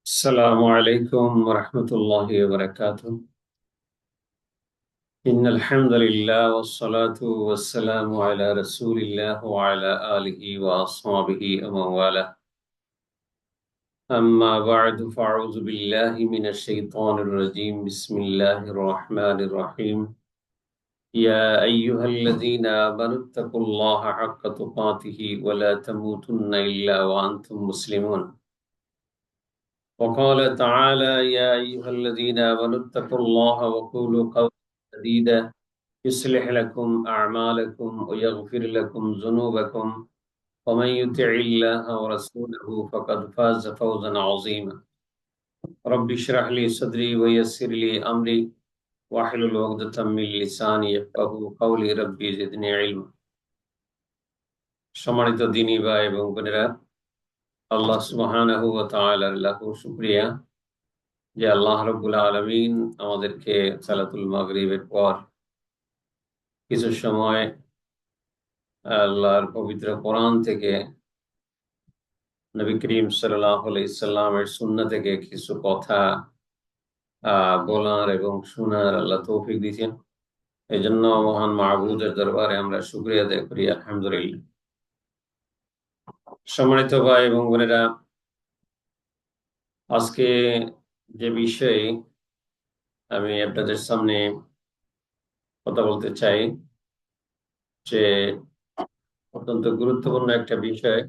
السلام عليكم ورحمة الله وبركاته. إن الحمد لله والصلاة والسلام على رسول الله وعلى آله وأصحابه ومن والاه. أما بعد فأعوذ بالله من الشيطان الرجيم. بسم الله الرحمن الرحيم. يا أيها الذين آمنوا اتقوا الله حق تقاته ولا تموتن إلا وأنتم مسلمون. وقال تعالى: يا أيها الذين آمنوا اتقوا الله وقولوا قولا سديدا يصلح لكم أعمالكم ويغفر لكم ذنوبكم ومن يطع الله ورسوله فقد فاز فوزا عظيما. رب اشرح لي صدري ويسر لي أمري واحلل عقدة من لساني يفقهوا قولي ربي زدني علما। সম্মানিত দিনী ভাই এবং বোনেরা, আল্লাহ সুবহানাহু ওয়া তাআলার লাখো শুকরিয়া যে আল্লাহ রাব্বুল আলামিন আমাদেরকে সালাতুল মাগরিবের পর কিছু সময় আল্লাহর পবিত্র কোরআন থেকে, নবী করিম সাল্লাল্লাহু আলাইহি সাল্লামের সুন্নাহ থেকে কিছু কথা বলার এবং শোনার আল্লাহ তৌফিক দিয়েছেন। এই জন্য মহান মাহবুদের দরবারে আমরা শুকরিয়া আদায় করি, আলহামদুলিল্লাহ। সম্মানিত ভাই এবং বোনেরা, আজকে যে বিষয়ে আমি আপনাদের সামনে কথা বলতে চাই, যে অত্যন্ত গুরুত্বপূর্ণ একটা বিষয়।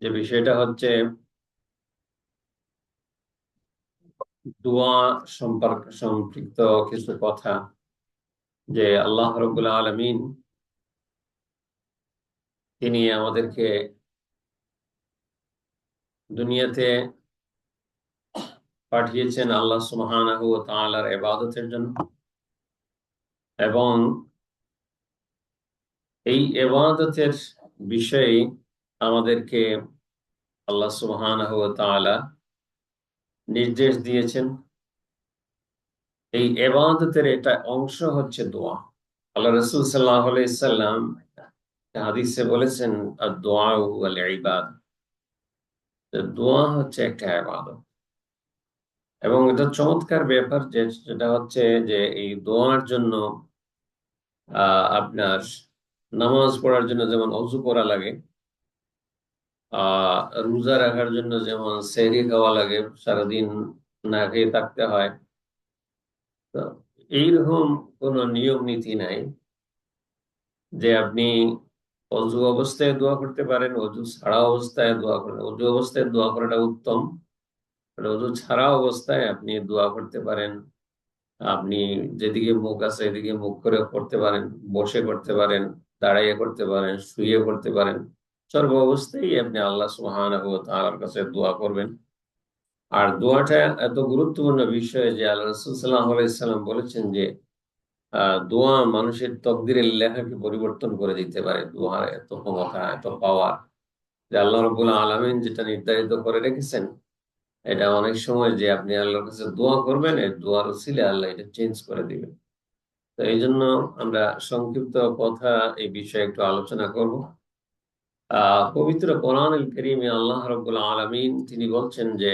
যে বিষয়টা হচ্ছে দোয়া সম্পৃক্ত কিছু কথা। যে আল্লাহ রাব্বুল আলামিন তিনি আমাদেরকে দুনিয়াতে পাঠিয়েছেন আল্লাহ সুবহানাহু ওয়া তাআলার ইবাদতের জন্য, এবং এই ইবাদতের বিষয়ে আমাদেরকে আল্লাহ সুবহানাহু ওয়া তাআলা নির্দেশ দিয়েছেন। এই ইবাদতের এটা অংশ হচ্ছে দোয়া। আল্লাহ রাসূল সাল্লাল্লাহু আলাইহি সাল্লাম হাদিসে বলেছেন, আদ-দুআ ওয়াল ইবাদা, দোয়া হচ্ছে একটা ইবাদত। এবং এটা চমৎকার ব্যাপার যেটা হচ্ছে যে এই দোয়ার জন্য আপনার নামাজ পড়ার জন্য যেমন অজু করা লাগে, রোজা রাখার জন্য যেমন সেহরি খাওয়া লাগে, সারাদিন না খেয়ে থাকতে হয়, তো এইরকম কোনো নিয়ম নীতি নাই যে আপনি অজু অবস্থায় দোয়া করতে পারেন, অজু ছাড়া অবস্থায় দোয়া করেন। অজু অবস্থায় দোয়া করাটা উত্তম, অজু ছাড়া অবস্থায় আপনি দোয়া করতে পারেন। আপনি যেদিকে মুখ আছে এদিকে মুখ করে করতে পারেন, বসে করতে পারেন, দাঁড়াইয়ে করতে পারেন, শুয়ে করতে পারেন। সর্ব অবস্থায় আপনি আল্লাহ সুবহানাহু ওয়া তাআলার কাছে দোয়া করবেন। আর দোয়াটা এত গুরুত্বপূর্ণ বিষয় যে আল্লাহ রাসূল সাল্লাল্লাহু আলাইহি সাল্লাম বলেছেন যে দোয়া মানুষের তকদিরের লেখাকে পরিবর্তন করে দিতে পারে। দোয়ার এত ক্ষমতা, এত পাওয়ার, যে আল্লাহ রাব্বুল আলামিন যেটা নির্ধারিত করে রেখেছেন, এটা অনেক সময় যে আপনি আল্লাহর কাছে দোয়া করবেন, এই দোয়ার উসিলে আল্লাহ এটা চেঞ্জ করে দিবেন। তো এই জন্য আমরা সংক্ষিপ্ত কথা এই বিষয়ে একটু আলোচনা করব। পবিত্র কোরআনুল কারীমে আল্লাহ রাব্বুল আলামিন তিনি বলছেন যে,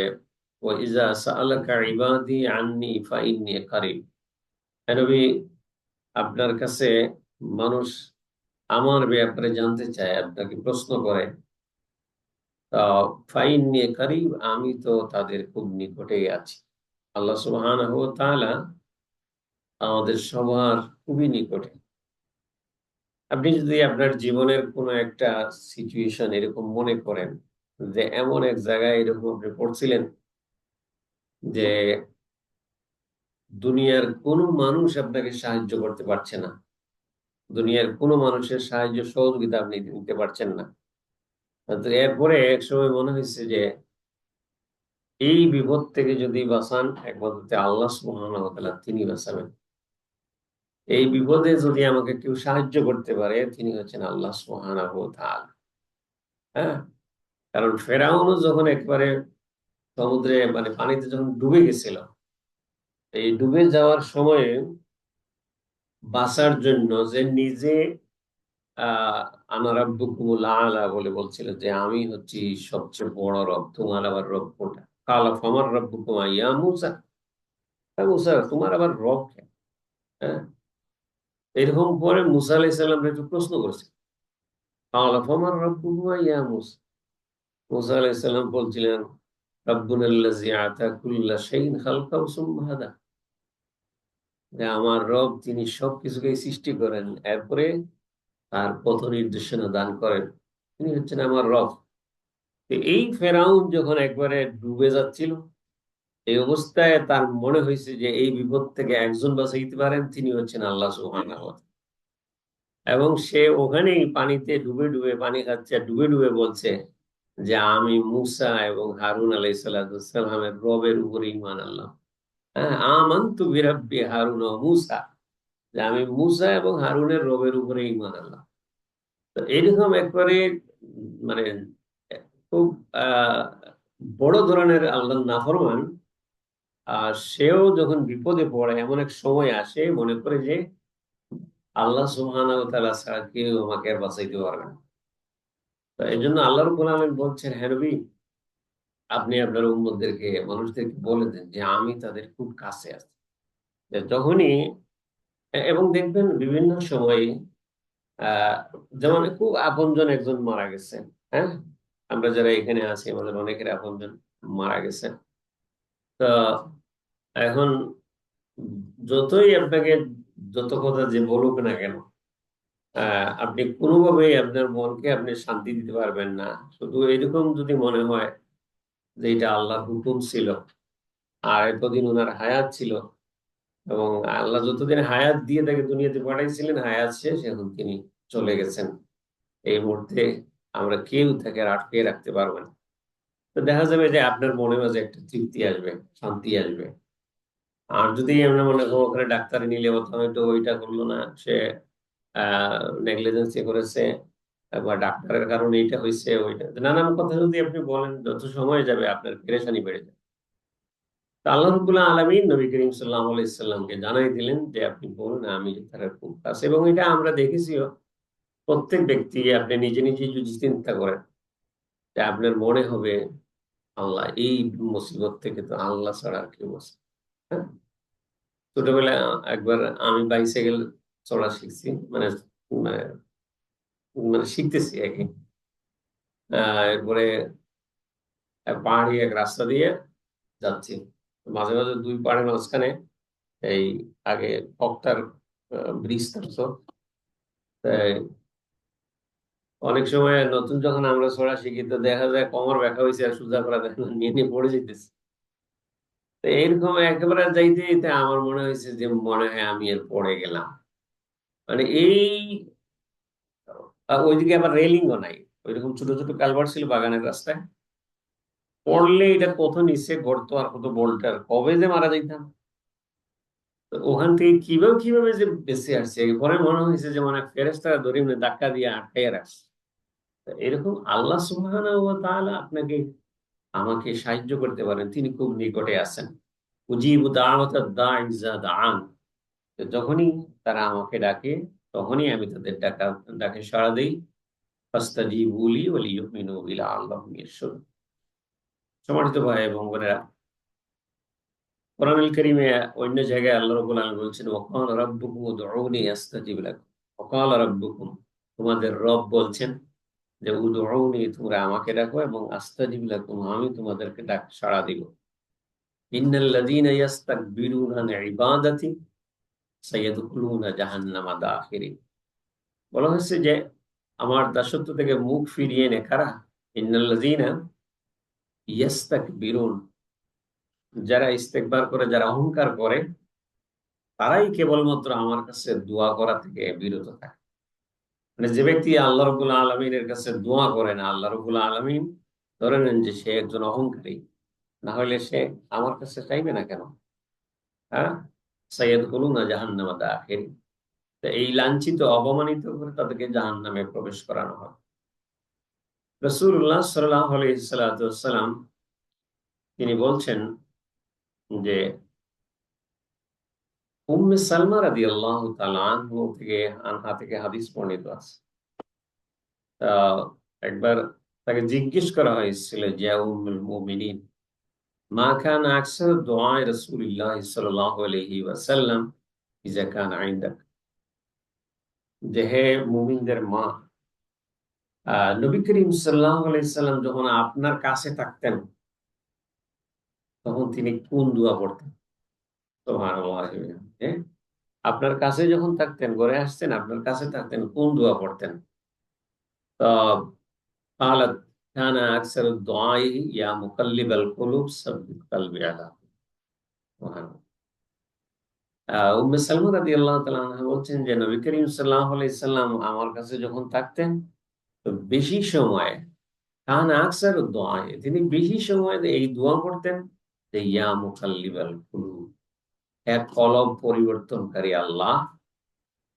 ওয়া ইযা সাআলাকা ইবাদি আন্নী ফাইন্নী কারীব। হে নবী, আপনার কাছে মানুষ আমার ব্যাপারে জানতে চায়, আপনাকে প্রশ্ন করে, ফাইন্নী কারীব, আমি তো তাদের খুব নিকটেই আছি। আল্লাহ সুবহানাহু ওয়া তাআলা আমাদের সবার খুবই নিকটে। আপনি যদি আপনার জীবনের কোনো একটা সিচুয়েশন এরকম মনে করেন যে এমন এক জায়গায় এরকম আপনি পড়ছিলেন যে দুনিয়ার কোনো মানুষ আপনাকে সাহায্য করতে পারছে না, দুনিয়ার কোনো মানুষের সাহায্য সহযোগিতা আপনি নিতে পারছেন না, তো এরপরে এক সময় মনে হয়েছে যে এই বিপদ থেকে যদি বাঁচান, একমাত্র আল্লাহ সুবহানাহু ওয়া তাআলা তিনি বাঁচাবেন। এই বিপদে যদি আমাকে কেউ সাহায্য করতে পারে, তিনি হচ্ছেন আল্লাহ সুবহানাহু ওয়া তাআলা। হ্যাঁ, কারণ ফেরাউনও যখন একবারে সমুদ্রে মানে পানিতে যখন ডুবে গেছিল, এই ডুবে যাওয়ার সময়ে বাঁচার জন্য যে নিজে আহ আনা রাব্বুকুমুল আলা বলে বলছিল যে আমি হচ্ছি সবচেয়ে বড় রব, তোমার আবার রব কোনটা? কালা ফামার রাব্বুকুম ইয়া মূসা। হ্যাঁ মূসা, তোমার আবার রব কে? হ্যাঁ, এরকম পরে মূসা আলাইহিস সালাম একটু প্রশ্ন করেছে, কালা ফামার রাব্বুকুম ইয়া মূসা। মূসা আলাইহিস সালাম বলছিলেন, রাব্বুনাল্লাযী আতা কুল্লা শাইইন খালকাহু সুম্মা হাদা, যে আমার রব যিনি সবকিছুকে সৃষ্টি করেন, এরপরে তার পথ নির্দেশনা দান করেন, তিনি হচ্ছেন আমার রব। তো এই ফেরাউন যখন একবারে ডুবে যাচ্ছিল, এই অবস্থায় তার মনে হয়েছে যে এই বিপদ থেকে একজন বাঁচাইতে পারেন, তিনি হচ্ছেন আল্লাহ সুবহানাহু ওয়া তাআলা। এবং সে ওখানেই পানিতে ডুবে ডুবে পানি খাচ্ছে, আর ডুবে ডুবে বলছে যে আমি মুসা এবং হারুন আলাইহিস সালামের রবের উপরে ঈমান আনলাম। হ্যাঁ, আমানতু বিরাব্বি হারুন ওয়া মুসা, যে আমি মুসা এবং হারুনের রবের উপরে ঈমান আনলাম। তো এরকম একবারে মানে খুব আহ বড় ধরনের আল্লাহর নাফরমান, সেও যখন বিপদে পড়ে এমন এক সময় আসে, মনে করে যে আল্লাহ সুবহানাহু ওয়া তাআলা ছাড়া কেউ আমাকে আর বাঁচাইতে পারবে না। তো এই জন্য আল্লাহ রাব্বুল আলামিন বলছেন, হে নবী, আপনি আপনার উম্মতদেরকে, মানুষদেরকে বলে দেন যে আমি তাদের খুব কাছে আছি। যে যখনই এবং দেখবেন বিভিন্ন সময় আহ যেমন খুব আপনজন একজন মারা গেছে, হ্যাঁ, আমরা যারা এখানে আছি আমাদের অনেকের আপনজন মারা গেছে। তো এখন যতই আপনাকে যত কথা যে বলুক না কেন, আপনি কোনোভাবেই আপনার মনকে আপনি শান্তি দিতে পারবেন না। শুধু এরকম যদি মনে হয় যে এটা আল্লাহর হুকুম ছিল, আর এতদিন ওনার হায়াত ছিল, এবং আল্লাহ যতদিন হায়াত দিয়ে তাকে দুনিয়াতে পাঠাইছিলেন, হায়াত শেষ, এখন তিনি চলে গেছেন। এই মুহূর্তে আমরা কেউ তাকে আর আটকে রাখতে পারবো না। তো দেখা যাবে যে আপনার মনে মাঝে একটা তৃপ্তি আসবে, শান্তি আসবে। আর যদি আমরা মনে করো ওখানে ডাক্তার নিলে হয়তো ওইটা করলো না, সে নেগলিজেন্সি করেছে, বা ডাক্তারের কারণে এইটা হয়েছে ওইটা, নানান কথা যদি আপনি বলেন, যত সময় যাবে আপনার পেরেশানি বেড়ে যাবে। তো আল্লাহ রাব্বুল আলামিন নবী করিম সাল্লাল্লাহু আলাইহি সাল্লামকে জানাই দিলেন যে আপনি বলুন আমি তার খুব কাছে। এবং এটা আমরা দেখেছিও, প্রত্যেক ব্যক্তি আপনি নিজে নিজে যদি চিন্তা করেন যে আপনার মনে হবে আল্লাহ এই মুসিবত থেকে তো আল্লাহ ছাড়া আর কেউ আছে। হ্যাঁ, ছোটবেলায় একবার আমি বাইসাইকেল চড়া শিখছি, মানে মানে মানে শিখতেছি আর কি। এরপরে পাহাড়ি এক রাস্তা দিয়ে যাচ্ছি, মাঝে মাঝে দুই পাহাড়ের মাঝখানে এই আগে ফক্তার ব্রিজ থাকতো। তাই অনেক সময় নতুন যখন আমরা চড়া শিখি, তো দেখা যায় কোমর ব্যথা হয়েছে আর সোজা করা যায় না, নিয়ে নিয়ে পড়ে যেতেছে। তো এইরকম একেবারে যাইতে যেতে আমার মনে হয়েছে যে মনে হয় আমি এর পড়ে গেলাম। মানে এই ওইদিকে আবার রেলিংও নাই, ওইরকম ছোট ছোট কালভার্ট ছিল বাগানের রাস্তায়, পড়লে এটা কত নিচে গর্ত আর কত বোল্টার, কবে যে মারা যাইতাম। তো ওখান থেকে কিভাবে কিভাবে যে বেঁচে আসছে, পরে মনে হয়েছে যে মানে ফেরেশতারা ধরে এমনি ধাক্কা দিয়ে আটকাইয়া রাখছে। তো এরকম আল্লাহ সুবহানাহু ওয়া তাআলা আপনাকে আমাকে সাহায্য করতে পারেন, তিনি খুব নিকটে আছেন। উজিবু দাওয়াতাদ দাঈ ইযা দাআন, তো যখনই তারা আমাকে ডাকে, তখনই আমি তাদের ডাকে সাড়া দেই। ফাস্তাজিবু লি ওয়া লিয়ুমিনু বি লাআল্লাহুম ইয়ারশুদুন। সম্মানিত ভাই এবং বোনেরা, কোরআনুল কারীমে অন্য জায়গায় আল্লাহ রাব্বুল আলামিন বলছেন, ওয়া ক্বালা রাব্বুকুম উদউনি আস্তাজিব লাকুম। ওয়া ক্বালা রাব্বুকুম, তোমাদের রব বলছেন যে উদউনি, তোমরা আমাকে ডাকো, এবং আস্তাজিব লাকুম, আমি তোমাদেরকে ডাক সাড়া দিব। ইন্নাল্লাযীনা ইস্তাকবিরুনা আন ইবাদাতি সাইয়াদখুলুনা জাহান্নামা দাখিরিন। বলা হয়েছে যে আমার দাসত্ব থেকে মুখ ফিরিয়ে নে কারা? ইন্নাল্লাযীনা ইয়াস্তাকবিরুন, যারা ইস্তেকবার করে, যারা অহংকার করে, তারাই কেবলমাত্র আমার কাছে দোয়া করা থেকে বিরত থাকে। মানে যে ব্যক্তি আল্লাহ রাব্বুল আলামিনের কাছে দোয়া করে না, আল্লাহ রাব্বুল আলামিন ধরে নেন যে সে একজন অহংকারী, না হলে সে আমার কাছে চাইবে না কেন? হ্যাঁ, সাইয়াদখুলুনা জাহান্নামা দাখিরিন, তো এই লাঞ্ছিত অপমানিত করে তাদেরকে জাহান্নামে প্রবেশ করানো হয়। রাসূলুল্লাহ সাল্লাল্লাহু আলাইহি সাল্লাম তিনি বলছেন যে উম্মে সালমা রাদিয়াল্লাহু তাআলা আনহা থেকে হাদিস বর্ণিত আছে। আহ একবার তাকে জিজ্ঞেস করা হয়েছিল যে উম্মুল মুমিনিন মা কানা আকসার দুআ রাসূলিল্লাহ সাল্লাল্লাহু আলাইহি ওয়াসাল্লাম ইযা কানা ইনদাক, যে হে মুমিনদের মা, নবী করিম সাল্লাল্লাহু আলাইহি সাল্লাম যখন আপনার কাছে থাকতেন তখন তিনি কোন দোয়া পড়তেন? সুবহানাল্লাহ। হ্যাঁ, আপনার কাছে যখন থাকতেন, ঘরে আসতেন, আপনার কাছে থাকতেন, কোন দোয়া পড়তেন? তো قالت كان أكثر الدعاء يا مقلب القلوب ثبت قلبي على دينك। উম্মে সালমা রাদিয়াল্লাহু তাআলা আনহা বলছেন যে নবী করিম সাল্লাল্লাহু আলাইহি সাল্লাম আমার কাছে যখন থাকতেন তো বেশি সময় কান আকসার দোয়া, তিনি বেশি সময় এই দোয়া করতেন যে ইয়া মুকাল্লিবাল কুলুব, এক কলব পরিবর্তনকারী আল্লাহ,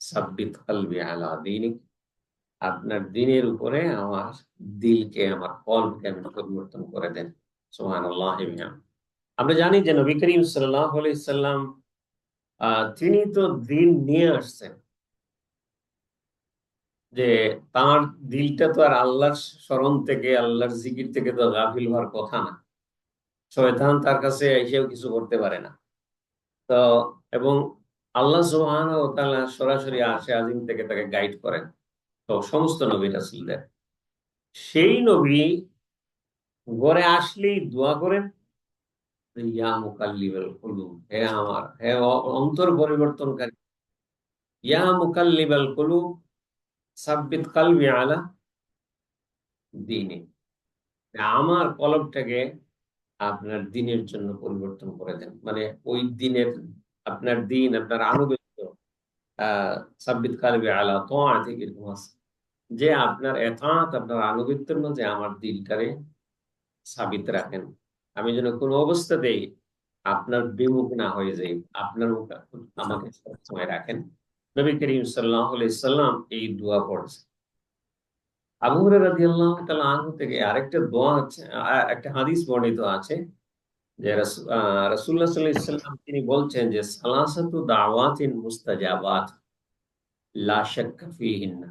সাব্বিত কলবি আলা দীনিক, আপনার দিনের উপরে আমার দিলকে, আমার কলবকে আপনি পরিবর্তন করে দেন। সুবহানাল্লাহ। আমরা জানি যে নবী করিম সাল্লাল্লাহু আলাইহি সাল্লাম তিনি তো দিন নিয়ে আসছেন, যে তার দিলটা তো আর আল্লাহর স্মরণ থেকে, আল্লাহর জিকির থেকে তো গাফিল হওয়ার কথা না। শয়তান তার কাছে এসেও কিছু করতে পারে না। তো এবং আল্লাহ সুবহানাহু ওয়া তাআলা সরাসরি আরশে আজিম থেকে তাকে গাইড করেন, তো সমস্ত নবী রাসূলদের। সেই নবী ঘরে আসলেই দোয়া করেন, ইয়া মুকাল্লিবাল কুলুব, হে আমার, হে অন্তর পরিবর্তনকারী, ইয়া মুকাল্লিবাল কুলুব সাব্বিত কলবি আলা দীনিক, আমার কলবটাকে আপনার দিনের জন্য পরিবর্তন করে দেন। মানে ওই দিনের, আপনার দিন, আপনার আনুগত্য, আহ সাব্বিত কালবি আলা তাআতিক, এরকম আছে যে আপনার এতাত, আপনার আনুগত্যের মধ্যে আমার দিলটারে সাবিত রাখেন। আমি যেন কোনো অবস্থাতেই আপনার বিমুখ না হয়ে যাই, আপনার মুখ আমাকে সবসময় রাখেন। নবী করিম সাল্লাল্লাহু আলাইহি সাল্লাম এই দোয়া পড়েছে। আবু হুরায়রা রাদিয়াল্লাহু তাআলা আনহু থেকে আরেকটা দোয়া আছে, একটা হাদিস বর্ণিত আছে যে রাসূলুল্লাহ সাল্লাল্লাহু আলাইহি ওয়াসাল্লাম তিনি বলছেন যে সালাসাতু দাওয়াতিন মুস্তাজাবাত লা শাক্কা ফীহিন্না,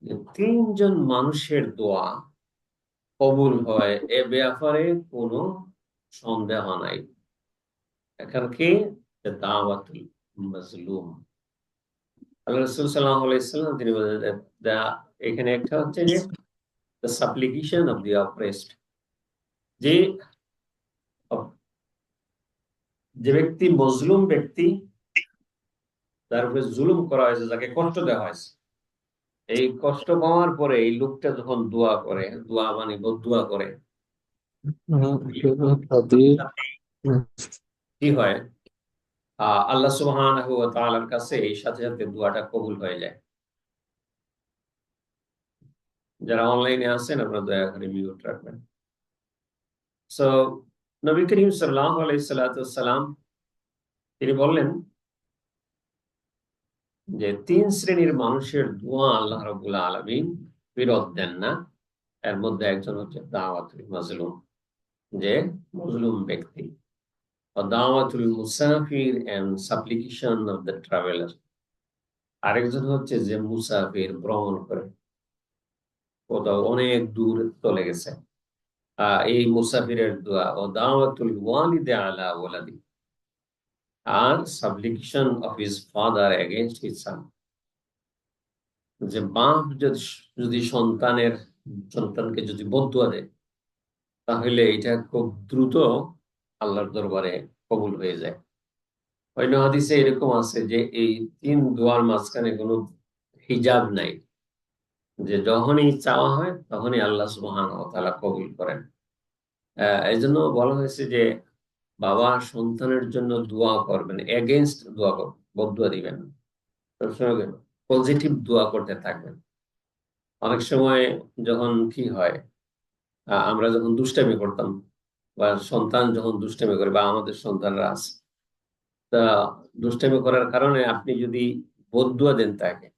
যে তিনজন মানুষের দোয়া কবুল হয় এ ব্যাপারে কোনো সন্দেহ নাই। এখানে কি? যে দাওয়াতুল মাজলুম। আল্লাহ রাসূল সাল্লাল্লাহু আলাইহি ওয়াসাল্লাম তিনি বলেন যে এখানে একটা হচ্ছে যে দ্য সাপ্লিকেশন অফ দি অপ্রেসড, যে যে ব্যক্তি মজলুম ব্যক্তি, তার উপরে জুলুম করা হয়েছে, যাকে কষ্ট দেওয়া হয়েছে, এই কষ্ট পাওয়ার পরে এই লোকটা যখন দোয়া করে, দোয়া মানে বদদোয়া করে, কি হয়? আল্লাহ সুবহানাহু ওয়া তাআলার কাছে এই সাথে সাথে দোয়াটা কবুল হয়ে যায়। যারা অনলাইনে আছেন আপনারা দয়া করে মিউট রাখবেন। সো নবী করিম সাল্লাল্লাহু আলাইহি সাল্লাম তিনি বললেন যে তিন শ্রেণীর মানুষের দোয়া আল্লাহ রাব্বুল আলামিন ফেরত দেন না। এর মধ্যে একজন হচ্ছে দাওয়াতুল মাজলুম, যে মজলুম ব্যক্তি, দাওয়াতুল মুসাফির and supplication of the traveller. আরেকজন হচ্ছে যে মুসাফির, ভ্রমণ করে, কোথাও অনেক দূর চলে গেছে, এই মুসাফিরের দোয়া। ও দাওয়াতুল ওয়ালিদে আলা ওয়ালাদি, আর supplication of his father against his son, যে বাপ যদি যদি সন্তানকে যদি বদদুয়া দেয় তাহলে এটা খুব দ্রুত আল্লাহর দরবারে কবুল হয়ে যায়। অন্য হাদিসে এরকম আছে যে এই তিন দোয়ার মাঝখানে কোনো হিজাব নাই, যে যখনই চাওয়া হয় তখনই আল্লাহ সুবহানাহু ওয়া তাআলা কবুল করেন। এই জন্য বলা হয়েছে যে বাবা সন্তানের জন্য দোয়া করবেন, এগেইনস্ট দোয়া করবেন, বদদুয়া দিবেন না। সবসময় পজিটিভ দোয়া করতে থাকবেন। অনেক সময় যখন কি হয়, আমরা যখন দুষ্টামি করতাম, বা সন্তান যখন দুষ্টামি করে, বা আমাদের সন্তানরা আছে, তা দুষ্টামি করার কারণে আপনি যদি বদদুয়া দেন তাকে,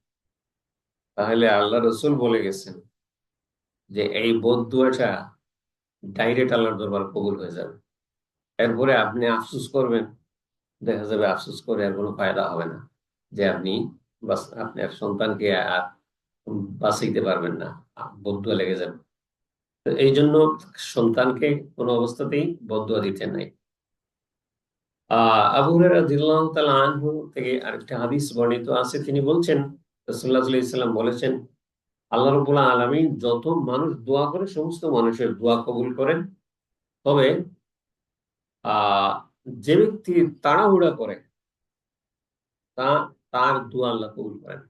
তাহলে আল্লাহ রসুল বলে গেছেন যে এই বদদুয়াটা ডাইরেক্ট আল্লাহর দরবার কবুল হয়ে যাবে। এরপরে আপনি আফসোস করবেন, দেখা যাবে আফসোস করে আর কোনো ফায়দা হবে না, যে আপনি বাস আপনার সন্তানকে আর বাঁচাইতে পারবেন না, বদুয়া লেগে যাবে। তো এই জন্য সন্তানকে কোনো অবস্থাতেই বদুয়া দিতে নাই। আবু হুরায়রা রাদিয়াল্লাহু তাআলা আনহু থেকে আরেকটা হাদিস বর্ণিত আছে, তিনি বলছেন রাসূলুল্লাহ সাল্লাল্লাহু আলাইহি ওয়াসাল্লাম বলেছেন, আল্লাহ রাব্বুল আলামিন যত মানুষ দোয়া করে সমস্ত মানুষের দোয়া কবুল করেন, তবে আহ যে ব্যক্তি তাড়াহুড়া করে তা তার দোয়া আল্লাহ কবুল করেন।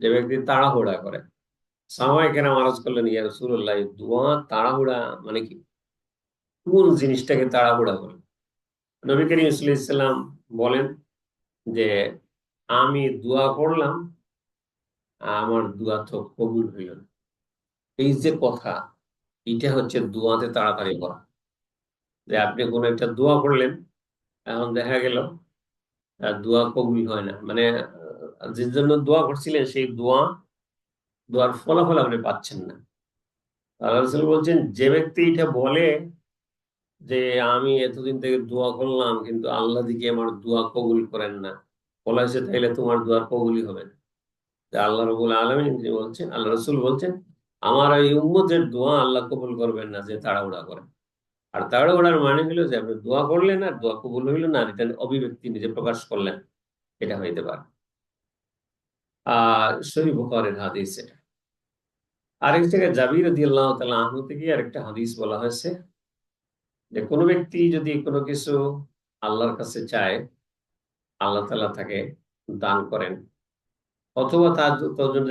যে ব্যক্তি তাড়াহুড়া করে, সাহাবায়ে কেরাম আরজ করলেন, ইয়া রাসূলুল্লাহ, দোয়া তাড়াহুড়া মানে কি? কোন জিনিসটাকে তাড়াহুড়া করে? নবী করিম সাল্লাল্লাহু আলাইহি ওয়াসাল্লাম বলেন যে, আমি দোয়া করলাম, আমার দোয়া তো কবুল হইল না। এই যে কথা, এটা হচ্ছে দোয়াতে তাড়াতাড়ি করা। যে আপনি কোনো একটা দোয়া করলেন, এখন দেখা গেল দোয়া কবুল হয় না, মানে যে জন্য দোয়া করছিলেন সেই দোয়ার ফলাফল আপনি পাচ্ছেন না। আল্লাহ রাসূল বলছেন, যে ব্যক্তি এটা বলে যে আমি এতদিন থেকে দোয়া করলাম কিন্তু আল্লাহ দিকে আমার দোয়া কবুল করেন না, বলা হয়েছে তাইলে তোমার দোয়া কবুলই হবে না। যে আল্লাহ রাব্বুল আলামিন তিনি বলছেন, আল্লাহ রাসূল বলছেন, আমার এই উম্মতের দোয়া আল্লাহ কবুল করবেন না যে তাড়াহুড়া করে। আর তাড়াহুড়ার মানে হলো যে আপনি দোয়া করলেন আর দোয়া কবুল হইল না, আর এটা অভিব্যক্তি নিজে প্রকাশ করলেন, এটা হইতে পারে। সহিহ বুখারীর হাদিস এটা। আরেক জায়গায় জাবির রাদিয়াল্লাহু তাআলা আনহু থেকে আরেকটা হাদিস বলা হয়েছে যে কোনো ব্যক্তি যদি কোনো কিছু আল্লাহর কাছে চায়, আল্লাহ তাআলা তাকে দান করেন, অথবা তার জন্য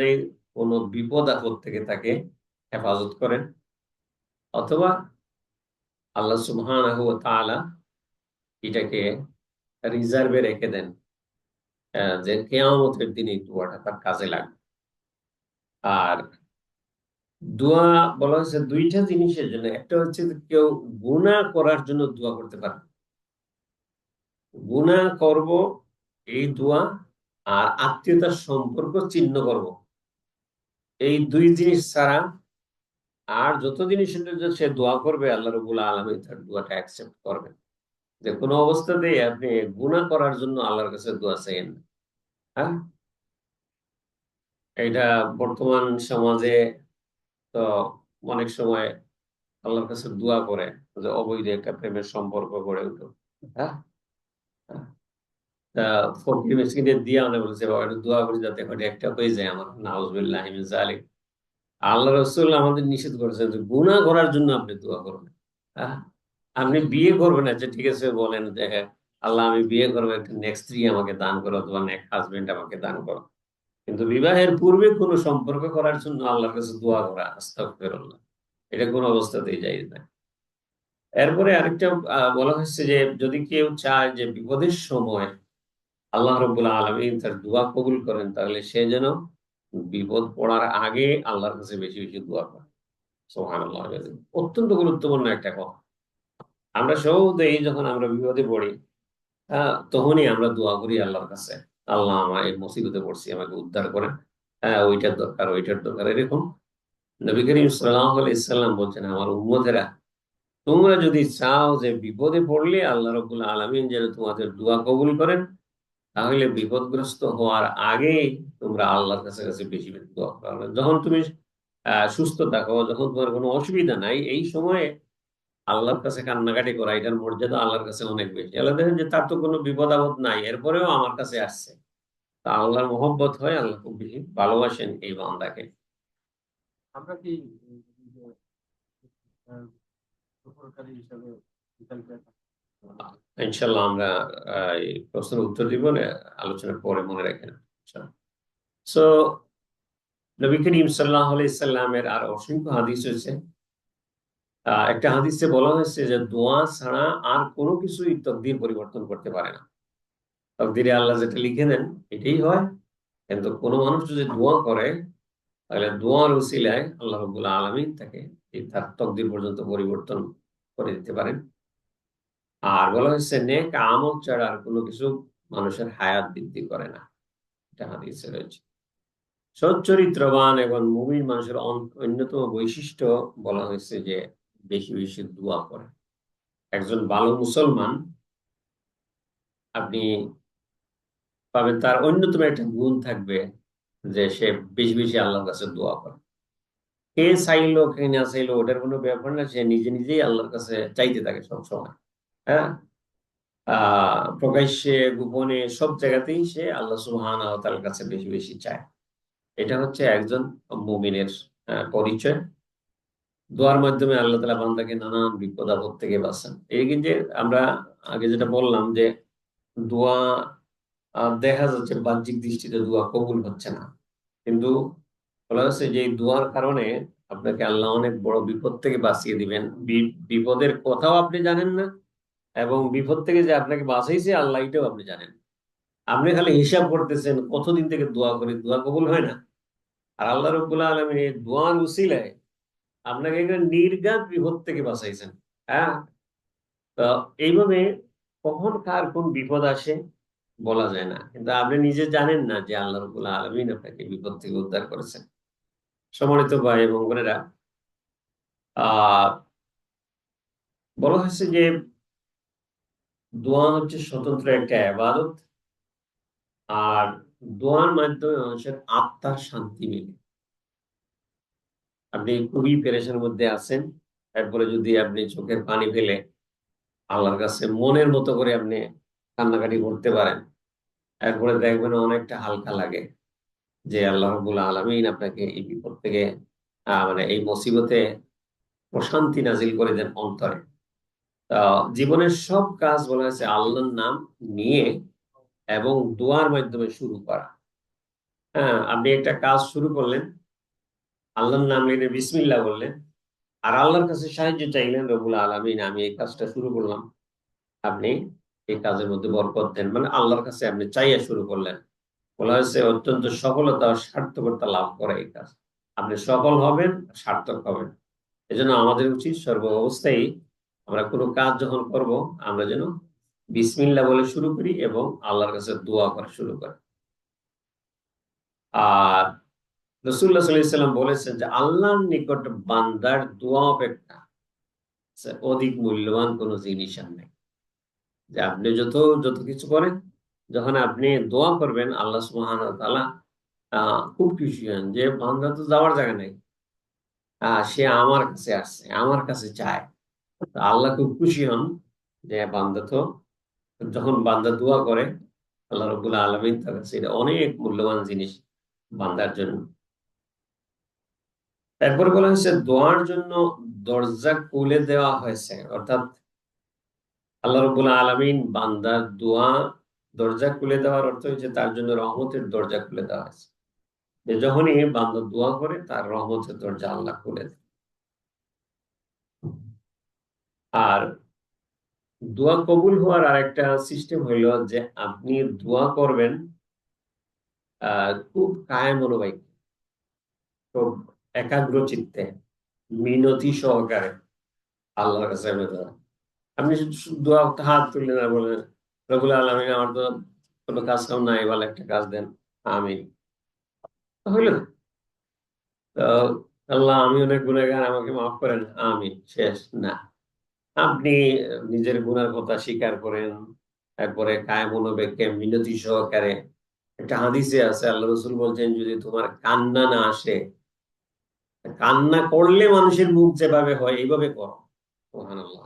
কোনো বিপদ আপদ থেকে তাকে হেফাজত করেন, অথবা আল্লাহ সুবহানাহু ওয়া তাআলা এটাকে রিজার্ভে রেখে দেন, যে কিয়ামতের দিনে এই দোয়াটা তার কাজে লাগবে। আর দোয়া বলা হয়েছে দুইটা জিনিসের জন্য, একটা হচ্ছে যে কেউ গুনাহ করার জন্য দোয়া করতে পারে, গুনাহ করব এই দোয়া, আর আত্মীয়তার সম্পর্ক ছিন্ন করব, এই দুই জিনিস ছাড়া আর যত জিনিসের জন্য সে দোয়া করবে আল্লাহ রাব্বুল আলামিন তার দোয়াটা অ্যাকসেপ্ট করবেন। যে কোনো অবস্থাতেই আপনি গুনাহ করার জন্য আল্লাহর কাছে দোয়া চাইেন না। হ্যাঁ, এটা বর্তমান সমাজে তো অনেক সময় আল্লাহর কাছে দোয়া করে যে অবৈধ একটা প্রেমের সম্পর্ক গড়ে উঠুক। হ্যাঁ, হ্যাঁ। তা ফকির মিসকিনের দিয়া অনেক বলেছে, বাবা একটু দোয়া করি যাতে করে একটা হয়ে যায় আমার, নাউজুবিল্লাহি মিন যালিক। আল্লাহ রাসূল আমাদের নিষেধ করেছেন যে গুনাহ করার জন্য আপনি দোয়া করবেন। হ্যাঁ, আপনি বিয়ে করবেন, আচ্ছা ঠিক আছে, বলেন যে হ্যাঁ, আল্লাহ আমি বিয়ে করবো, একটা নেক্সট স্ত্রী আমাকে দান করো অথবা নেক্সট হাজবেন্ড আমাকে দান করো। কিন্তু বিবাহের পূর্বে কোনো সম্পর্ক করার জন্য আল্লাহর কাছে দোয়া করা, আস্তাগফিরুল্লাহ, এটা কোনো অবস্থাতেই জায়েজ না। এরপরে আরেকটা বলা হচ্ছে যে যদি কেউ চায় যে বিপদের সময় আল্লাহ রাব্বুল আলামিন তার দোয়া কবুল করেন, তাহলে সে যেন বিপদ পড়ার আগে আল্লাহর কাছে বেশি বেশি দোয়া করে। সুবহানাল্লাহ, অত্যন্ত গুরুত্বপূর্ণ একটা কথা। আমরা সহজেই যখন আমরা বিপদে পড়ি, তখনই আমরা দোয়া করি আল্লাহর কাছে, আল্লাহ আমার এই মুসিবতে পড়ছি, আমাকে উদ্ধার করেন। হ্যাঁ, ওইটার দরকার, ওইটার দরকার, এরকম। নবী করিম সাল্লাল্লাহু আলাইহি সাল্লাম বলছেন, আমার উম্মতেরা, তোমরা যদি চাও যে বিপদে পড়লে আল্লাহ রাব্বুল আলামিন যেন তোমাদের দোয়া কবুল করেন, তাহলে বিপদগ্রস্ত হওয়ার আগেই তোমরা আল্লাহর কাছে কাছে বেশি বেশি দোয়া করো। যখন তুমি সুস্থ থাকো, যখন তোমার কোনো অসুবিধা নাই, এই সময়ে আল্লাহর কাছে কান্নাকাটি করা, এটার মর্যাদা আল্লাহর কাছে অনেক বেশি। আল্লাহ দেখেন যে তার তো কোনো বিপদ আপদ নাই, এরপরেও আমার কাছে আসছে, তা আল্লাহর মহব্বত হয়, আল্লাহ খুব বেশি ভালোবাসেন এই বান্দাকে। আমরা কি ইনশাল্লাহ আমরা এই প্রশ্নের উত্তর দিব না, আলোচনার পরে, মনে রাখেন। সো নবী করিম সাল্লাল্লাহু আলাইহি সাল্লামের আর অসংখ্য হাদিস হয়েছে। একটা হাদিসে বলা হয়েছে যে দোয়া ছাড়া আর কোনো কিছুই তকদির পরিবর্তন করতে পারে না। তকদিরে আল্লাহ যেটা লিখে দেন এটাই হয়। কিন্তু কোনো মানুষ যদি দোয়া করে, তাহলে দোয়ার উসিলায় আল্লাহ রাব্বুল আলামিন তাকে তার তকদির পর্যন্ত পরিবর্তন করে দিতে পারেন। আর বলা হয়েছে নেক আমল ছাড়া আর কোনো কিছু মানুষের হায়াত বৃদ্ধি করে না, এটা হাদিসে রয়েছে। সচ্চরিত্রবান এবং মুমিন মানুষের অন্যতম বৈশিষ্ট্য বলা হয়েছে যে বেশি বেশি দোয়া করে। একজন ভালো মুসলমান আপনি পাবেন, তার অন্যতম একটা গুণ থাকবে যে সে বেশি বেশি আল্লাহর কাছে দোয়া করে। কে চাইলো কে না চাইলো ওটার কোনো ব্যাপার না, সে নিজে নিজেই আল্লাহর কাছে চাইতে থাকে সবসময়। হ্যাঁ, প্রকাশ্যে গোপনে সব জায়গাতেই সে আল্লাহ সুবহানাহু ওয়া তাআলার কাছে বেশি বেশি চায়। এটা হচ্ছে একজন মুমিনের পরিচয়। দোয়ার মাধ্যমে আল্লাহ তাআলা বান্দাকে নানান বিপদ আপদ থেকে বাঁচান। এই কিন্তু আমরা আগে যেটা বললাম যে দোয়া দেখা যাচ্ছে বাহ্যিক দৃষ্টিতে দোয়া কবুল হচ্ছে না, কিন্তু বলা হচ্ছে যে এই দোয়ার কারণে আপনাকে আল্লাহ অনেক বড় বিপদ থেকে বাঁচিয়ে দিবেন। বিপদের কথাও আপনি জানেন না, এবং বিপদ থেকে যে আপনাকে বাঁচাইছে আল্লাহ এটাও আপনি জানেন। আপনি খালি হিসাব করতেছেন কতদিন থেকে দোয়া করি, দোয়া কবুল হয় না। আর আল্লাহ রাব্বুল আলামিন এই দোয়ার উসিলায় আপনাকে একটা নির্ঘাত বিপদ থেকে বাঁচাইছেন। হ্যাঁ, তো এইভাবে কখন কার কোন বিপদ আসে বলা যায় না, কিন্তু আপনি নিজে জানেন না যে আল্লাহ রাব্বুল আলামিন আপনাকে বিপদ থেকে উদ্ধার করেছেন। সম্মানিত ভাই এবং বোনেরা, আহ বলা হয়েছে যে দোয়া হচ্ছে স্বতন্ত্র একটা ইবাদত। আর দোয়ার মাধ্যমে মানুষের আত্মার শান্তি মিলে। আপনি খুবই পেরেশানির মধ্যে আছেন, তারপরে যদি আপনি চোখের পানি ফেলে আল্লাহর কাছে মনের মতো করে আপনি কান্নাকাটি করতে পারেন, এরপরে দেখবেন অনেকটা হালকা লাগে যে আল্লাহ রাব্বুল আলামিন আপনাকে এই বিপদ থেকে মানে এই মুসিবতে প্রশান্তি নাজিল করে দেন অন্তরে। জীবনের সব কাজ বলা হয়েছে আল্লাহর নাম নিয়ে এবং দোয়ার মাধ্যমে শুরু করা। হ্যাঁ, আপনি একটা কাজ শুরু করলেন, আল্লাহর নাম নিয়ে বিসমিল্লাহ বললেন, আর আল্লাহর কাছে সাহায্য চাইলেন, রব্বুল আলামিন আমি এই কাজটা শুরু করলাম, আপনি এই কাজের মধ্যে বরকত দেন, মানে আল্লাহর কাছে আপনি চাইয়া শুরু করলেন। বলা হয়েছে অত্যন্ত সফলতা ও সার্থকতা লাভ করে এই কাজ। আপনি সফল হবেন, সার্থক হবেন। এজন্য আমাদের উচিত সর্ব অবস্থায় আমরা কোনো কাজ যখন করব আমরা যেন বিসমিল্লাহ বলে শুরু করি এবং আল্লাহর কাছে দোয়া করা শুরু করি। আর রাসূলুল্লাহ সাল্লাল্লাহু আলাইহি সাল্লাম বলেছেন যে আল্লাহর নিকট বান্দার দোয়া অপেক্ষা অধিক মূল্যবান কোনো জিনিস আর নেই। যে আপনি যত যত কিছু করেন, যখন আপনি দোয়া করবেন আল্লাহ সুবহানাহু ওয়া তাআলা খুব খুশি হন যে বান্দা তো যাওয়ার জায়গা নেই, সে আমার কাছে আসছে, আমার কাছে চায়। তো আল্লাহ খুব খুশি হন যে বান্দা তো, যখন বান্দা দোয়া করে আল্লাহ রাব্বুল আলামিন তার কাছে এটা অনেক মূল্যবান জিনিস বান্দার জন্য। তারপরে বলা হয়েছে দোয়ার জন্য দরজা খুলে দেওয়া হয়েছে, অর্থাৎ আল্লাহ রাব্বুল আলামিন বান্দার দোয়া দরজা খুলে দেওয়ার অর্থ হচ্ছে তার জন্য রহমতের দরজা খুলে দেওয়া হয়েছে। যে যখনই বান্দা দোয়া করে তার রহমতের দরজা আল্লাহ খুলে দেয়। আর দোয়া কবুল হওয়ার আরেকটা সিস্টেম হইল যে আপনি দোয়া করবেন খুব কায়ে মনোবাক্যে, খুব একাগ্র চিত্তে, মিনতি সহকারে আল্লাহর কাছে আপনি দোয়া। আপনি দোয়া হাত তুললেন আর বললেন, রব্বুল আলামিন আমার তো কোনো কাজ কাম নাই, ভালো একটা কাজ দেন, আমিন, হইল না? তো আল্লাহ আমি অনেক গুনাহগার, আমাকে মাফ করেন, আমিন, শেষ না। আপনি নিজের গুনার কথা স্বীকার করেন, তারপরে কায়ে মনোবাক্যে মিনতি সহকারে। একটা হাদিসে আছে আল্লাহ রসুল বলছেন যদি তোমার কান্না না আসে, কান্না করলে মানুষের মুখ যেভাবে হয় এইভাবে করো। সুবহানাল্লাহ।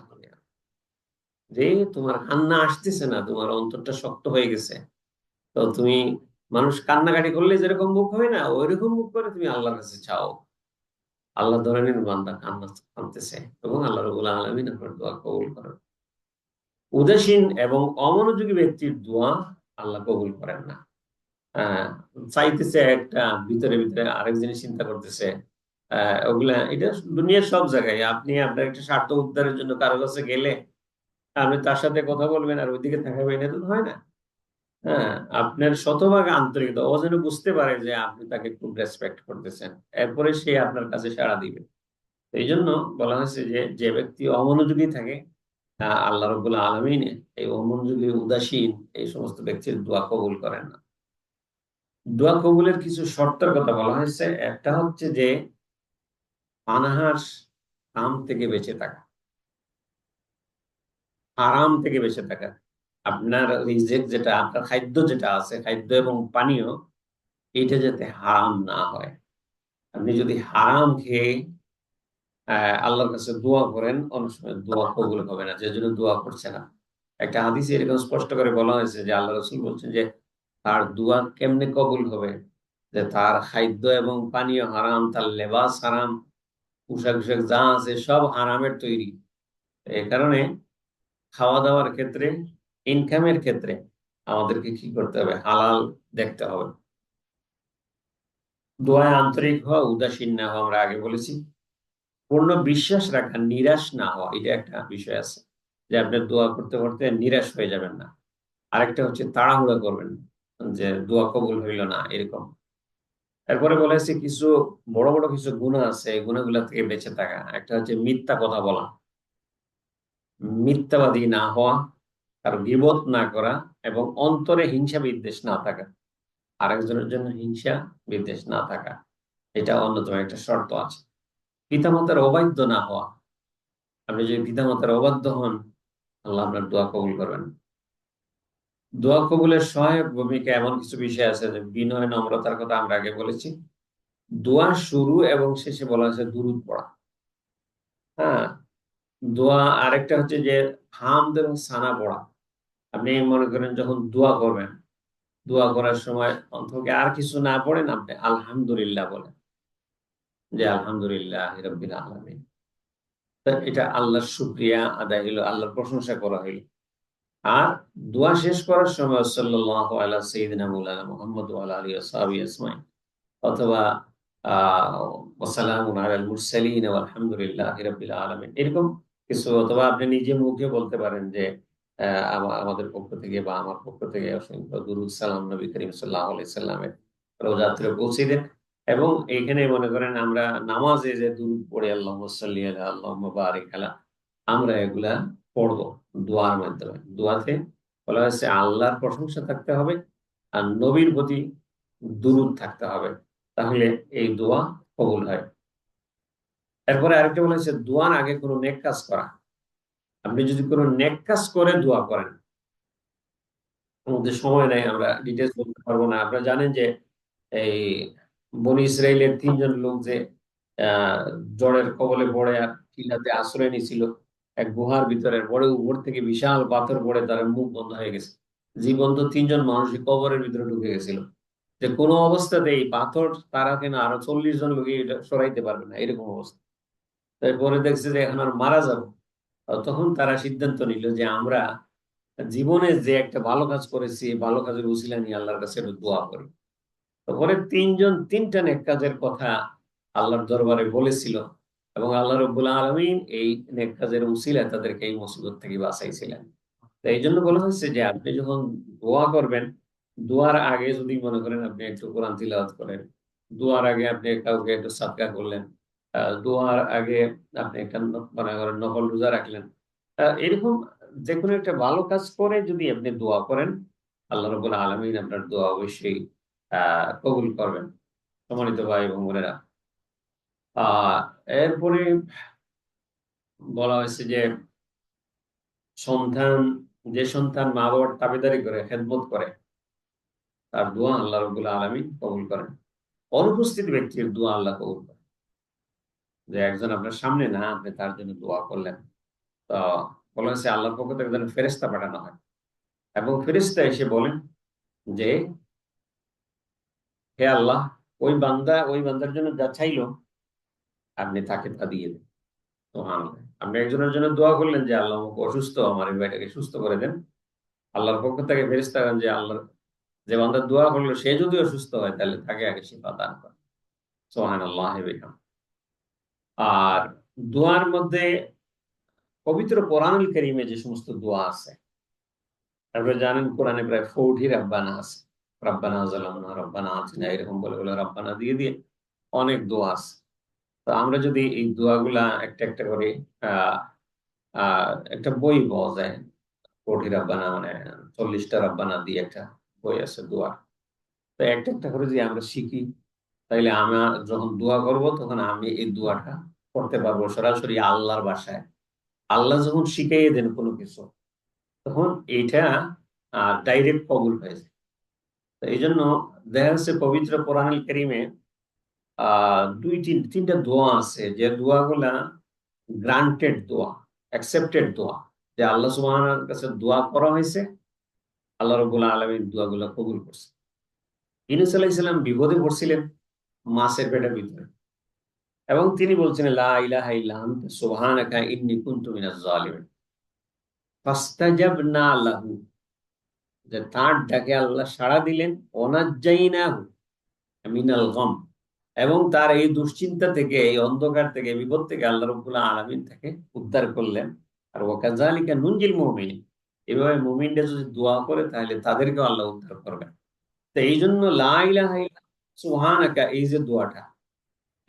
যে তোমার কান্না আসতেছে না, তোমার অন্তরটা শক্ত হয়ে গেছে, তো তুমি মানুষ কান্নাকাটি করলে যেরকম মুখ হয় না, ওইরকম মুখ করে তুমি আল্লাহর কাছে চাও। আল্লাহ ধরে নিন বান্দা কান্না কাঁদতেছে এবং আল্লাহ রাব্বুল আলামিন আপনার দোয়া কবুল করেন। উদাসীন এবং অমনোযোগী ব্যক্তির দোয়া আল্লাহ কবুল করেন না। আহ চাইতেছে একটা, ভিতরে ভিতরে আরেক জিনিস চিন্তা করতেছে। ওগুলা এটা দুনিয়ার সব জায়গায় আপনি আপনার একটা স্বার্থ উদ্ধারের জন্য কারো কাছে গেলে আপনি তার সাথে কথা বলবেন আর ওইদিকে তাকাবেন, এটা তো হয় না। হ্যাঁ, আপনার শতভাগ আন্তরিকতা ও যেন বুঝতে পারে যে আপনি তাকে খুব রেসপেক্ট করতেছেন, এরপরে সে আপনার কাছে সাড়া দিবে। এই জন্য বলা হয়েছে যে যে ব্যক্তি অমনোযোগী থাকে আল্লাহ রব্বুল আলামিন এই অমনোযোগী উদাসীন এই সমস্ত ব্যক্তির দোয়া কবুল করেন না। দোয়া কবুলের কিছু শর্তের কথা বলা হয়েছে। একটা হচ্ছে যে পানাহার কাম থেকে বেঁচে থাকা, আরাম থেকে বেঁচে থাকা। আপনার রিজিক যেটা, আপনার খাদ্য যেটা আছে, খাদ্য এবং পানীয়, এটা যাতে হারাম না হয়। আপনি যদি হারাম খেয়ে আল্লাহর কাছে দোয়া করেন, অনেক সময় দোয়া কবুল হবে না, যে জন্য দোয়া করছে না। একটা হাদিসে এরকম স্পষ্ট করে বলা হয়েছে যে আল্লাহ রসুল বলছেন যে তার দোয়া কেমনে কবুল হবে, যে তার খাদ্য এবং পানীয় হারাম, তার লেবাস হারাম, পোশাক আশাক যা আছে সব হারামের তৈরি। এই কারণে খাওয়া দাওয়ার ক্ষেত্রে, ইনকামের ক্ষেত্রে আমাদেরকে কি করতে হবে? হালাল দেখতে হবে। দোয়ায় আন্তরিক হওয়া, উদাসীন না হওয়া, আমরা আগে বলেছি। পূর্ণ বিশ্বাস রাখা, নিরাশ না হওয়া, এটা একটা বিষয় আছে, যে আপনি দোয়া করতে করতে নিরাশ হয়ে যাবেন না। আরেকটা হচ্ছে তাড়াহুড়া করবেন না, যে দোয়া কবুল হইল না এরকম। এরপরে বলেছে কিছু বড় বড় কিছু গুনাহ আছে, এই গুনাহগুলা থেকে বেঁচে থাকা। একটা হচ্ছে মিথ্যা কথা বলা, মিথ্যাবাদী না হওয়া, কারো গীবত না করা, এবং অন্তরে হিংসা বিদ্বেষ না থাকা, আরেকজনের জন্য হিংসা বিদ্বেষ না থাকা, এটা অন্যতম একটা শর্ত আছে। পিতামাতার অবাধ্য না হওয়া, আপনি যদি পিতামাতার অবাধ্য হন, আল্লাহ আপনার দোয়া কবুল করবেন। দোয়া কবুলের সহায়ক ভূমিকা এমন কিছু বিষয় আছে, যে বিনয় নম্রতার কথা আমরা আগে বলেছি। দোয়া শুরু এবং শেষে বলা হয়েছে দুরূদ পড়া। হ্যাঁ, দোয়া আরেকটা হচ্ছে যে হামদ এবং সানা পড়া। আপনি মনে করেন যখন দোয়া করবেন, দোয়া করার সময় অন্তকে আর কিছু না পড়েন, আপনি আলহামদুলিল্লাহ বলেন, যে আলহামদুলিল্লাহ রাব্বিল আলামিন। তো এটা আল্লাহর শুকরিয়া আদায় হইলো, আল্লাহর প্রশংসা করা হইলো। আর দোয়া শেষ করার সময় সাল্লাল্লাহু আলা সাইয়্যিদিনা মাওলানা মুহাম্মদ ওয়া আলা আলিহি ওয়া সাহবিহি আজমাইন, অথবা ওয়াসালামুন আলাল মুরসালিন ওয়ালহামদুলিল্লাহি রাব্বিল আলামিন, এরকম কিছু। অথবা আপনি নিজে মুখে বলতে পারেন যে আমাদের পক্ষ থেকে বা আমার পক্ষ থেকে অসংখ্য দুরূদ সালাম নবী করিম সাল্লাল্লাহু আলাইহি সাল্লামের রওজাতে পৌঁছে দেন। এবং এখানে মনে করেন আমরা নামাজে যে দুরূদ পড়ি, আল্লাহুম্মা সাল্লি আলা, আল্লাহুম্মা বারিক আলা, আমরা এগুলা পড়বো দোয়ার মাধ্যমে। দোয়াতে বলা হয়েছে আল্লাহর প্রশংসা থাকতে হবে আর নবীর প্রতি দুরূদ থাকতে হবে, তাহলে এই দোয়া কবুল হয়। এরপরে আরেকটা বলা হয়েছে দোয়ার আগে কোনো নেক কাজ করা। আপনি যদি কোনো নেক কাজ করে দোয়া করেন, আমাদের সময় নাই, আমরা ডিটেলস বলতে পারবো না। আপনারা জানেন যে এই বনি ইসরায়েলের 3 জন লোক যে আহ জ্বরের কবলে পড়ে আর টিলাতে আশ্রয় নিয়েছিল এক গুহার ভিতরে, পরে উপর থেকে বিশাল পাথর পড়ে তার মুখ বন্ধ হয়ে গেছে। জীবন্ত 3 জন মানুষ কবরের ভিতরে ঢুকে গেছিল, যে কোনো অবস্থাতে এই পাথর তারা কেন আরো 40 জন লোক এটা সরাইতে পারবে না, এরকম অবস্থা। তারপরে দেখছে যে এখন আর মারা যাবো। তখন তারা সিদ্ধান্ত নিল যে আমরা জীবনে যে একটা ভালো কাজ করেছি, এই ভালো কাজের উসিলা নিয়ে আল্লাহর কাছে একটু দোয়া করি। তারপরে 3 জন 3টা নেক কাজের কথা আল্লাহর দরবারে বলেছিল, এবং আল্লাহ রাব্বুল আলামিন এই নেক কাজের উসিলায় তাদেরকে এই মুসিবত থেকে বাঁচাইছিলেন। তো এই জন্য বলা হয়েছে যে আপনি যখন দোয়া করবেন, দোয়ার আগে যদি মনে করেন আপনি একটু কোরআন তিলাওয়াত করেন, দোয়ার আগে আপনি কাউকে একটু সাদকা করলেন, দোয়ার আগে আপনি একটা মনে করেন নফল রোজা রাখলেন, এরকম যে কোনো একটা ভালো কাজ করে যদি আপনি দোয়া করেন, আল্লাহ রাব্বুল আলামিন আপনার দোয়া অবশ্যই কবুল করবেন। সম্মানিত ভাই এবং বোনেরা, আহ এরপরে বলা হয়েছে যে সন্তান, যে সন্তান মা বাবার তাবেদারি করে, খেদমত করে, তার দোয়া আল্লাহ রাব্বুল আলামিন কবুল করেন। অনুপস্থিত ব্যক্তির দোয়া আল্লাহ কবুল করেন। যে একজন আপনার সামনে না, আপনি তার জন্য দোয়া করলেন, তো বলা হয়েছে আল্লাহর পক্ষ থেকে যেন ফেরেশতা পাঠানো হয়, এবং ফেরেশতা এসে বলেন যে হে আল্লাহ, ওই বান্দা ওই বান্দার জন্য যা চাইলো আপনি তাকে তা দিয়ে দেন। সুবহানাল্লাহ। আপনি একজনের জন্য দোয়া করলেন যে আল্লাহ আমাকে অসুস্থ, আমার এই ভাইটাকে সুস্থ করে দেন, আল্লাহর পক্ষ থেকে ফেরেশতা যে আল্লাহ, যে বান্দা দোয়া করলো সে যদি অসুস্থ হয় তাহলে তাকে আগে শিফা দান করে। সুবহানাল্লাহ। আর দোয়ার মধ্যে পবিত্র কোরআনুল কারীমে যে সমস্ত দোয়া আছে, আপনারা জানেন কোরআনে প্রায় 40 রাব্বানা আছে। রাব্বানা যালামনা, রাব্বানা আতিনা, এরকম বলে বলে রাব্বানা দিয়ে দিয়ে অনেক দোয়া আছে। তো আমরা যদি এই দোয়াগুলা একটা একটা করে, আহ একটা বই পাওয়া যায় 40 রাব্বানা, মানে 40টা রাব্বানা দিয়ে একটা বই আছে দোয়া। তো একটা একটা করে যদি আমরা শিখি, তাইলে আমরা যখন দোয়া করব তখন আমি এই দোয়াটা করতে পারবো সরাসরি আল্লাহর ভাষায়। আল্লাহ যখন শিখিয়ে দেন কোনো কিছু, তখন এইটা ডাইরেক্ট কবুল হয়ে যায়। তো এই জন্য দেখা যাচ্ছে পবিত্র কোরআনুল কারীমে তিনটা দোয়া আছে, যে দোয়াগুলা গ্রান্টেড দোয়া, অ্যাকসেপ্টেড দোয়া, যে আল্লাহ সুবহানাহু কাছে দোয়া করা হয়েছে, আল্লাহ রাব্বুল আলামিন দোয়াগুলো কবুল করছে। ইউনূস আলাইহিস সালাম বিপদে পড়ছিলেন মাছের পেটের ভিতরে, এবং তিনি বলছেন লা ইলাহা ইল্লা আনতা সুবহানাকা ইন্নী কুনতু মিনাজ জালিমিন। ফাস্তাজাবনা লাহু, যে তার ডাকে আল্লাহ সাড়া দিলেন, ওয়ানাজ্জাইনাহু মিনাল গম, এবং তার এই দুশ্চিন্তা থেকে, এই অন্ধকার থেকে, এই বিপদ থেকে আল্লাহ রাব্বুল আলামিন তাকে উদ্ধার করলেন। আর ওয়াকাযালিকা নুনজিল মুমিনিন, এভাবে মুমিনরা যদি দোয়া করে তাহলে তাদেরকেও আল্লাহ উদ্ধার করবেন। তো এই জন্য লা ইলাহা ইল্লা সুবহানাকা, এই যে দোয়াটা,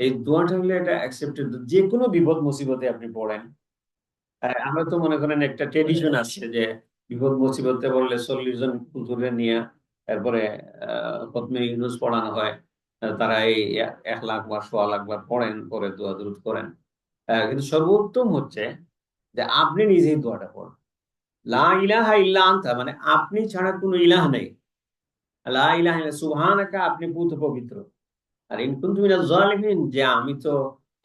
এই দোয়াটা হলে এটা অ্যাকসেপ্টেড। যে কোনো বিপদ মুসিবতে আপনি পড়েন, আমরা তো মনে করেন একটা ট্রেডিশন আছে যে বিপদ মুসিবতে পড়লে 40 জন হুজুরে নিয়ে তারপরে খতমে ইউনূস পড়ানো হয়। তারা এই 1 লাখ বার 1.25 লাখ বার পড়েন, পরে দোয়া দুরূদ করেন। কিন্তু সর্বোত্তম হচ্ছে যে আপনি নিজেই দোয়াটা পড়েন। লা ইলাহা ইল্লা আনতা, মানে আপনি ছাড়া কোনো ইলাহ নেই। লা ইলাহা ইল্লা সুবহানাকা, আপনি পূত পবিত্র। আর ইন কুনতু মিনাজ জালিমিন, যে আমি তো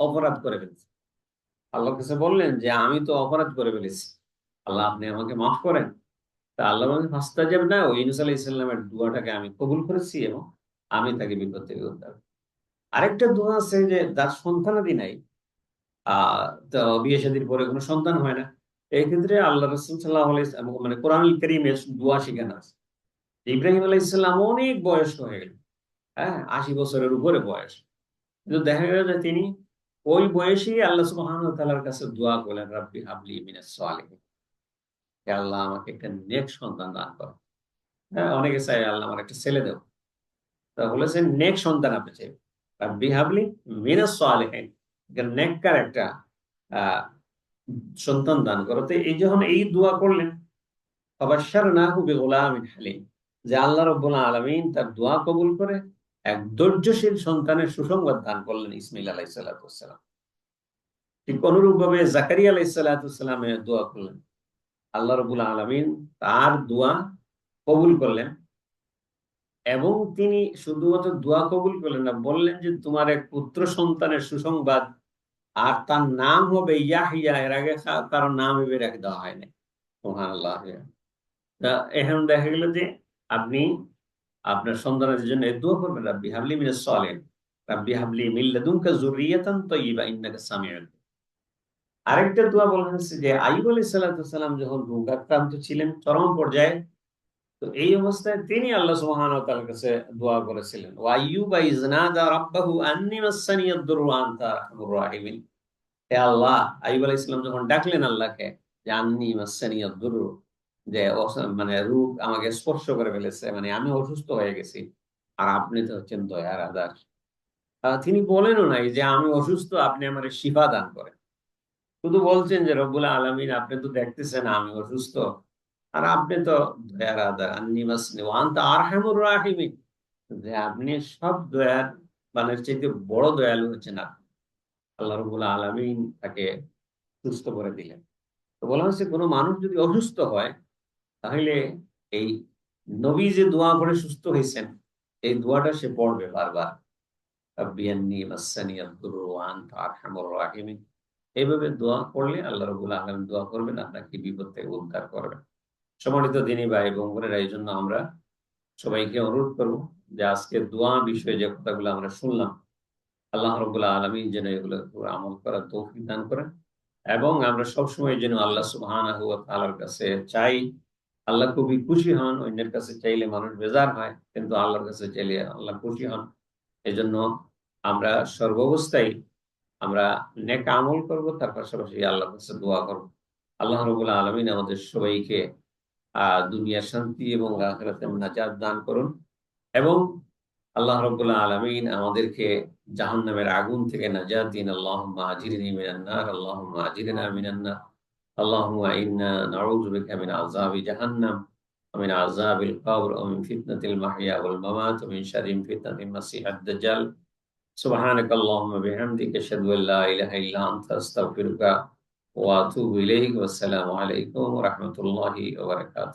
অপরাধ করে ফেলেছি। আল্লাহর কাছে বললেন যে আমি তো অপরাধ করে ফেলেছি, আল্লাহ আপনি আমাকে মাফ করেন। তা আল্লাহ বলেন ফাস্তাজাবনা, ওই ইউনূস আলাইহিস সালামের দোয়াটাকে আমি কবুল করেছি এবং আমি তাকে বিপদ থেকে উদ্ধার। আরেকটা দোয়া আছে যে যার সন্তানাদি নাই, তো বিয়ে শাদীর পরে কোনো সন্তান হয় না, এই ক্ষেত্রে আল্লাহ রাসূল সাল্লাল্লাহু আলাইহি ওয়াসাল্লাম, মানে কোরআনুল কারীমে দোয়া শিখানো আছে। ইব্রাহিম আলাইহিস সালাম অনেক বয়স্ক হয়ে গেলেন, হ্যাঁ, 80 বছরের উপরে বয়স, কিন্তু দেখা গেল যে তিনি ওই বয়সেই আল্লাহ সুবহানাহু ওয়া তাআলার কাছে দোয়া করলেন, রাব্বি হাবলি মিনাস সালিহিন, হে আল্লাহ আমাকে একটা নেক সন্তান দান করো। হ্যাঁ, অনেকে চায় আল্লাহ আমার একটা ছেলে দাও, তা বলেছেন নেক সন্তান আপনি চাইবেন, রাব্বি হাবলি মিনাস সালিহিন, নেককার একটা আহ সন্তান দান করো। তো এই যখন এই দোয়া করলেন, ফাবাশশারনাহু বিগুলামিন হালিম, যে আল্লাহ রাব্বুল আলামিন তার দোয়া কবুল করে এক ধৈর্যশীল সন্তানের সুসংবাদ দান করলেন, ইসমাঈল আলাইহিস সালাতু ওয়াস সালাম। ঠিক অনুরূপভাবে জাকারিয়া আলাইহিস সালাতু ওয়াস সালামের দোয়া করলেন, আল্লাহ রাব্বুল আলামিন তার দোয়া কবুল করলেন, এবং তিনি শুধুমাত্র দোয়া কবুল করলেন না, বললেন যে তোমার এক পুত্র সন্তানের সুসংবাদ, আর তার নাম হবে ইয়াহইয়া। এর আগে কারো নাম এভাবে রেখে দেওয়া হয়নি। সুবহানাল্লাহ। তা এখন দেখা গেল যে আপনি আপনার সন্তানের জন্য এই দোয়া করবেন, রাব্বি হাবলি মিনাস সালিহিন, রাব্বি হাবলি মিন লাদুনকা যুররিয়াতান তাইয়্যিবা ইন্নাকা সামিউদ। আরেকটা দোয়া বলা হয়েছে যে আইয়ুব আলাইহিস সালাতু সালাম যখন রোগাক্রান্ত ছিলেন চরম পর্যায়ে, তো এই অবস্থায় তিনি আল্লাহ সুবহানাহু ওয়া তাআলার কাছে দোয়া করেছিলেন, ওয়া আইয়ুবা ইয নাদা রাব্বাহু আন্নী মাসসানিয়াদ দুররু ওয়া আনতা আরহামুর রাহিমিন। হে আল্লাহ, আইয়ুব আলাইহিস সালাম যখন ডাকলেন আল্লাহকে, যে আন্নী মাসসানিয়াদ দুররু, যে মানে রোগ আমাকে স্পর্শ করে ফেলেছে, মানে আমি অসুস্থ হয়ে গেছি, আর আপনি তো হচ্ছেন দয়ার আধার। তিনি বলেনও নাই যে আমি অসুস্থ, আপনি আমারে শিফা দান করেন। শুধু বলছেন যে রব্বুল আলামিন আপনি তো দেখতেছেন আমি অসুস্থ, আর আপনি তো দয়ার আধার, আন্নী মাসনি ওয়া আনতা আরহামুর রাহিমিন, যে আপনি সব দয়ার বানের চাইতে বড় দয়ালু হচ্ছেন আপনি। আল্লাহ রাব্বুল আলামিন তাকে সুস্থ করে দিলেন। তো বলা হচ্ছে কোন মানুষ যদি অসুস্থ হয়, তাহলে এই নবী যে দোয়া করে সুস্থ হয়েছেন, এই দোয়াটা সে পড়বে বারবার, রাব্বি আন্নী মাসসানিয়াদ দুররু ওয়া আনতা আরহামুর রাহিমিন। এইভাবে দোয়া করলে আল্লাহ রাব্বুল আলামিন দোয়া করবেন, আপনাকে বিপদ থেকে উদ্ধার করবেন। সম্মানিত দিনী ভাই এবং বোনেরা, এই জন্য আমরা সবাইকে অনুরোধ করব যে আজকে দোয়া বিষয়ে যে কথাগুলো আমরা শুনলাম, আল্লাহ রাব্বুল আলামিন যেন এগুলো আমল করার তৌফিক দান করেন, এবং আমরা সবসময় যেন আল্লাহ সুবহানাহু ওয়া তাআলার কাছে চাই। আল্লাহ খুবই খুশি হন, অন্যের কাছে চাইলে মানুষ বেজার হয়, কিন্তু আল্লাহর কাছে চাইলে আল্লাহ খুশি হন। এজন্য আমরা সর্বাবস্থায় আমরা নেক আমল করব, তার পাশাপাশি আল্লাহর কাছে দোয়া করব। আল্লাহ রাব্বুল আলামিন আমাদের সবাইকে দুনিয়ার শান্তি এবং আখিরাতের নাজাত দান করুন, এবং আল্লাহ রাব্বুল আলামিন আমাদেরকে জাহান্নামের আগুন থেকে নাজাত দিন। আল্লাহুম্মা আজিরনি মিনান নার, আল্লাহুম্মা আজিরনা মিনান নার, আল্লাহুম্মা ইন্না নাউযু বিকা মিন আযাবি জাহান্নাম ওয়া মিন আযাবিল কবর ওয়া মিন ফিতনাতিল মাহইয়া ওয়াল মামাত ওয়া মিন শাররি ফিতনাতিল মাসিহিদ দাজ্জাল। সুবহানাকাল্লাহুম্মা বিহামদিকা আশহাদু আল লা ইলাহা ইল্লা আনতা আস্তাগফিরুকা ওয়া আতুবু ইলাইক। ওয়া আসসালামু আলাইকুম ওয়া রাহমাতুল্লাহি ওয়া বারাকাতুহু।